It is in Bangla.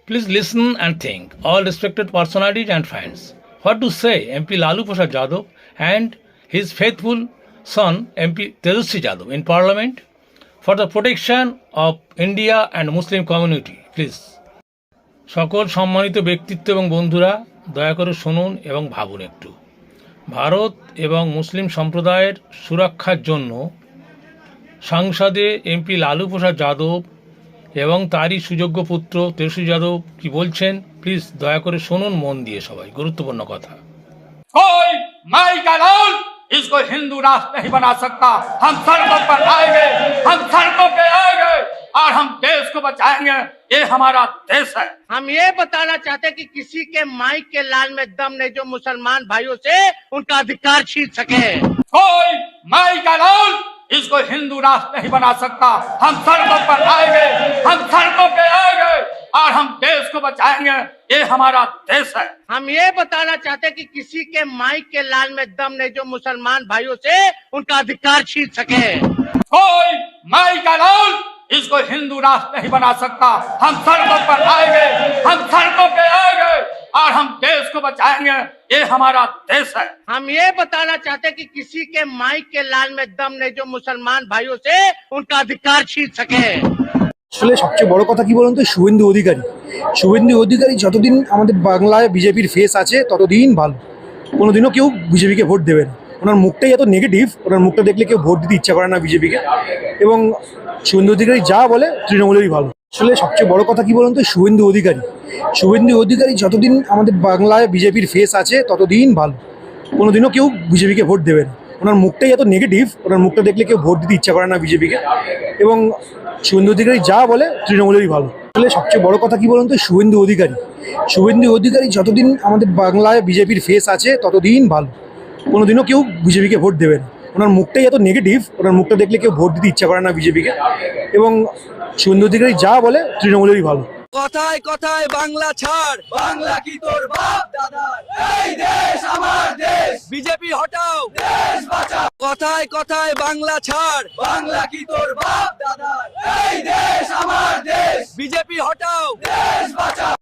Please listen and think, all respected personalities and fans. What to say MP Lalu Prasad Yadav and his faithful son MP Tejaswi Yadav in Parliament for the protection of India and Muslim community. Please. সকল সম্মানিত ব্যক্তিত্ব এবং বন্ধুরা দয়া করে শুনুন এবং ভাবুন একটু। ভারত এবং মুসলিম সম্প্রদায়ের সুরক্ষার জন্য সংসদে এমপি লালু প্রসাদ যাদব এবং তারই সুযোগ্য পুত্র তেজস্বী যাদব কি বলছেন প্লিজ দয়া করে শুনুন মন দিয়ে সবাই, গুরুত্বপূর্ণ কথা। कोई माई का लाल इसको हिंदू राष्ट्र नहीं बना सकता। हम सड़कों पर आएंगे, हम सड़कों पे आएंगे और हम देश को बचाएंगे। ये हमारा देश है। हम ये बताना चाहते हैं कि किसी के माई के लाल में दम नहीं जो मुसलमान भाइयों से उनका अधिकार छीन सके। कोई माई का लाल इसको हिंदू राष्ट्र नहीं बना सकता। हम सड़कों पर आएंगे, हम सड़कों पे आएंगे और हम देश को बचाएंगे। ये हमारा देश है। हम ये बताना चाहते हैं कि किसी के माई के लाल में दम नहीं जो मुसलमान भाइयों से उनका अधिकार छीन सके। कोई माई का लाल इसको हिंदू राष्ट्र नहीं बना सकता। हम सड़कों पर आएंगे, हम सड़कों पे आएंगे और हम देश को बचाएंगे। ये हमारा देश है। हम ये बताना चाहते हैं कि किसी के माई के लाल में दम नहीं जो मुसलमान भाइयों से उनका अधिकार छीन सके। আসলে সবচেয়ে বড় কথা কি বলুন তো, শুভেন্দু অধিকারী যতদিন আমাদের বাংলায় বিজেপির ফেস আছে ততদিন ভালো। কোনোদিনও কেউ বিজেপিকে ভোট দেবে না। ওনার মুখটাই এত নেগেটিভ, ওনার মুখটা দেখলে কেউ ভোট দিতে ইচ্ছা করে না বিজেপিকে। এবং শুভেন্দু অধিকারী যা বলে তৃণমূলেরই ভালো। আসলে সবচেয়ে বড় কথা কি বলুন তো, শুভেন্দু অধিকারী যতদিন আমাদের বাংলায় বিজেপির ফেস আছে ততদিন ভালো। কোনোদিনও কেউ বিজেপিকে ভোট দেবে না। ওনার মুখটাই এত নেগেটিভ, ওনার মুখটা দেখলে কেউ ভোট দিতে ইচ্ছা করে না বিজেপিকে। এবং শুভেন্দু অধিকারী যা বলে তৃণমূলেরই ভালো। আসলে সবচেয়ে বড় কথা কি বলুন তো, শুভেন্দু অধিকারী যতদিন আমাদের বাংলায় বিজেপির ফেস আছে ততদিন ভালো। কোনোদিনও কেউ বিজেপিকে ভোট দেবে না। ওনার মুখটাই এত নেগেটিভ, ওনার মুখটা দেখলে কেউ ভোট দিতে ইচ্ছা করে না বিজেপিকে। এবং শুভেন্দু অধিকারী যা বলে তৃণমূলেরই ভালো। কথায় কথায় বাংলা ছাড়, বাংলা কি তোর বাপ দাদার, এই দেশ আমার দেশ, বিজেপি হটাও, দেশ বাঁচাও। কথায় কথায় বাংলা ছাড়, বাংলা কি তোর বাপ দাদার, এই দেশ আমার দেশ, বিজেপি হটাও, দেশ বাঁচাও।